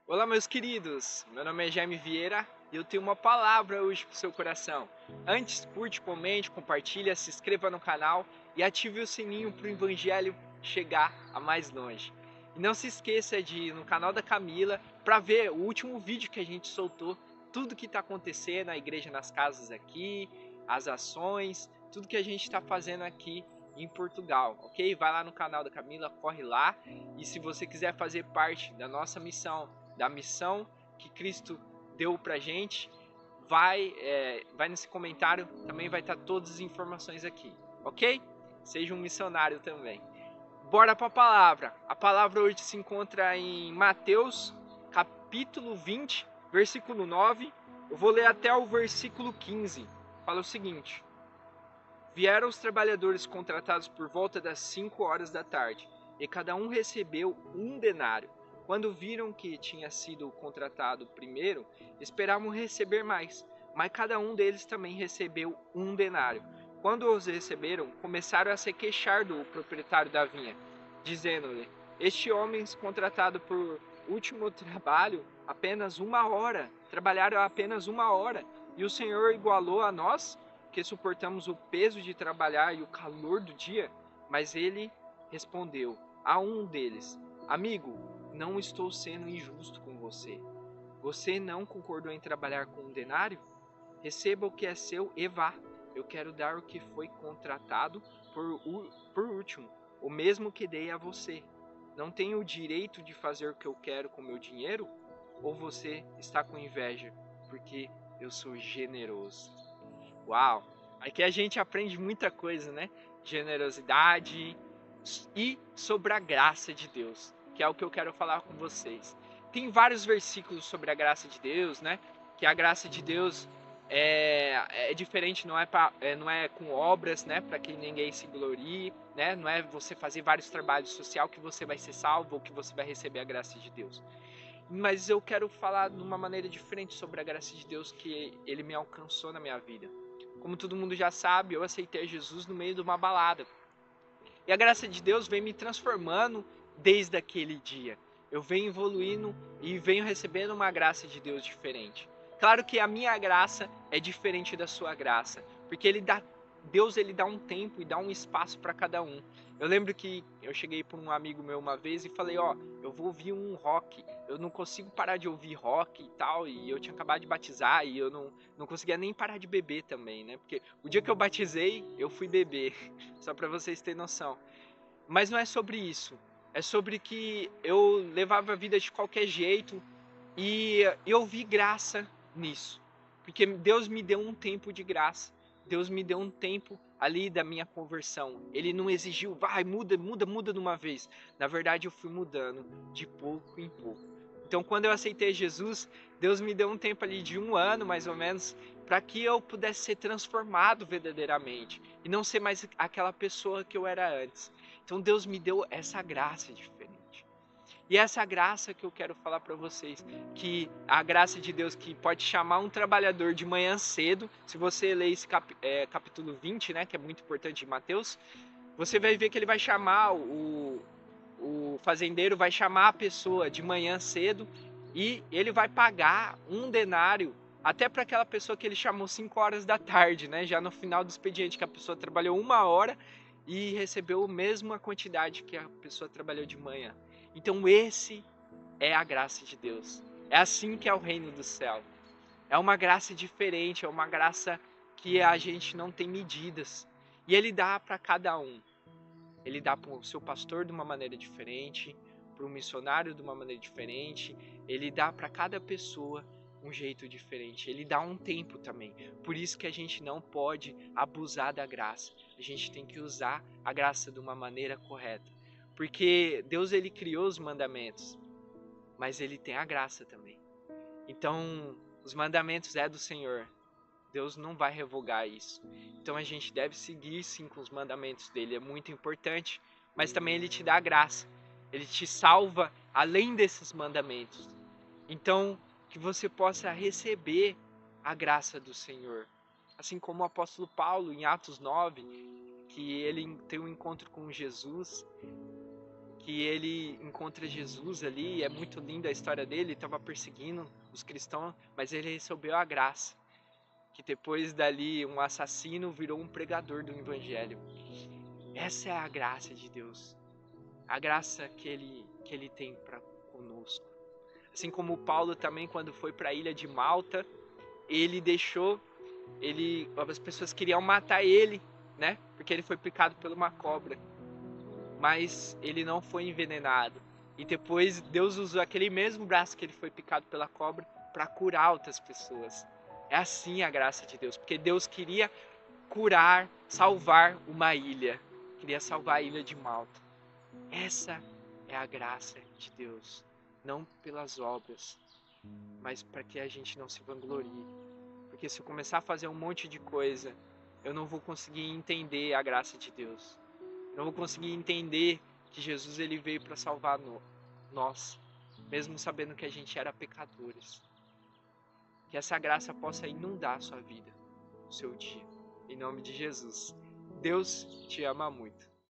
Olá, meus queridos. Meu nome é Jaime Vieira e eu tenho uma palavra hoje para o seu coração. Antes, curte, comente, compartilha, se inscreva no canal e ative o sininho para o Evangelho chegar a mais longe. E não se esqueça de ir no canal da Camila para ver o último vídeo que a gente soltou, tudo que está acontecendo na igreja, nas casas aqui, as ações, tudo que a gente está fazendo aqui em Portugal, ok? Vai lá no canal da Camila, corre lá. E se você quiser fazer parte da nossa missão, da missão que Cristo deu pra gente, vai nesse comentário, também vai estar todas as informações aqui, ok? Seja um missionário também. Bora para a palavra. A palavra hoje se encontra em Mateus, capítulo 20, versículo 9. Eu vou ler até o versículo 15. Fala o seguinte: Vieram os trabalhadores contratados por volta das 5 horas da tarde, e cada um recebeu um denário. Quando viram que tinha sido contratado primeiro, esperavam receber mais, mas cada um deles também recebeu um denário. Quando os receberam, começaram a se queixar do proprietário da vinha, dizendo-lhe: Este homem contratado por último trabalho apenas 1 hora, trabalharam apenas 1 hora, e o Senhor igualou a nós, que suportamos o peso de trabalhar e o calor do dia? Mas ele respondeu a um deles: Amigo, não estou sendo injusto com você. Você não concordou em trabalhar com um denário? Receba o que é seu e vá. Eu quero dar o que foi contratado por último, o mesmo que dei a você. Não tenho o direito de fazer o que eu quero com meu dinheiro? Ou você está com inveja porque eu sou generoso? Uau! Aqui a gente aprende muita coisa, né? Generosidade e sobre a graça de Deus, que é o que eu quero falar com vocês. Tem vários versículos sobre a graça de Deus, né? Que a graça de Deus é diferente, não é com obras, né? Para que ninguém se glorie, né? Não é você fazer vários trabalhos social que você vai ser salvo ou que você vai receber a graça de Deus. Mas eu quero falar de uma maneira diferente sobre a graça de Deus que ele me alcançou na minha vida. Como todo mundo já sabe, eu aceitei Jesus no meio de uma balada. E a graça de Deus vem me transformando desde aquele dia. Eu venho evoluindo e venho recebendo uma graça de Deus diferente. Claro que a minha graça é diferente da sua graça, porque Deus ele dá um tempo e dá um espaço para cada um. Eu lembro que eu cheguei para um amigo meu uma vez e falei, ó, eu vou ouvir um rock. Eu não consigo parar de ouvir rock e tal, e eu tinha acabado de batizar e eu não conseguia nem parar de beber também, né? Porque o dia que eu batizei, eu fui beber, só para vocês terem noção. Mas não é sobre isso. É sobre que eu levava a vida de qualquer jeito e eu vi graça nisso. Porque Deus me deu um tempo de graça. Deus me deu um tempo ali da minha conversão. Ele não exigiu, vai, muda, muda, muda de uma vez. Na verdade, eu fui mudando de pouco em pouco. Então, quando eu aceitei Jesus, Deus me deu um tempo ali de 1 ano, mais ou menos, para que eu pudesse ser transformado verdadeiramente e não ser mais aquela pessoa que eu era antes. Então, Deus me deu essa graça diferente. E essa graça que eu quero falar para vocês, que a graça de Deus que pode chamar um trabalhador de manhã cedo, se você ler esse capítulo 20, né, que é muito importante de Mateus, você vai ver que ele vai chamar o fazendeiro vai chamar a pessoa de manhã cedo e ele vai pagar um denário até para aquela pessoa que ele chamou 5 horas da tarde, né? Já no final do expediente, que a pessoa trabalhou 1 hora e recebeu a mesma quantidade que a pessoa trabalhou de manhã. Então esse é a graça de Deus. É assim que é o reino do céu. É uma graça diferente, é uma graça que a gente não tem medidas. E ele dá para cada um. Ele dá para o seu pastor de uma maneira diferente, para o missionário de uma maneira diferente. Ele dá para cada pessoa um jeito diferente. Ele dá um tempo também. Por isso que a gente não pode abusar da graça. A gente tem que usar a graça de uma maneira correta. Porque Deus ele criou os mandamentos, mas ele tem a graça também. Então, os mandamentos é do Senhor. Deus não vai revogar isso. Então a gente deve seguir sim com os mandamentos dele, é muito importante, mas também ele te dá a graça. Ele te salva além desses mandamentos. Então, que você possa receber a graça do Senhor. Assim como o apóstolo Paulo em Atos 9, que ele tem um encontro com Jesus, que ele encontra Jesus ali, é muito linda a história dele, estava perseguindo os cristãos, mas ele recebeu a graça, que depois dali um assassino virou um pregador do evangelho. Essa é a graça de Deus, a graça que ele tem para conosco. Assim como Paulo também, quando foi para a ilha de Malta, as pessoas queriam matar ele, né? Porque ele foi picado por uma cobra, mas ele não foi envenenado. E depois Deus usou aquele mesmo braço que ele foi picado pela cobra para curar outras pessoas. É assim a graça de Deus, porque Deus queria curar, salvar uma ilha, queria salvar a ilha de Malta. Essa é a graça de Deus, não pelas obras, mas para que a gente não se vanglorie. Porque se eu começar a fazer um monte de coisa, eu não vou conseguir entender a graça de Deus. Eu não vou conseguir entender que Jesus ele veio para salvar nós, mesmo sabendo que a gente era pecadores. Que essa graça possa inundar a sua vida, o seu dia. Em nome de Jesus. Deus te ama muito.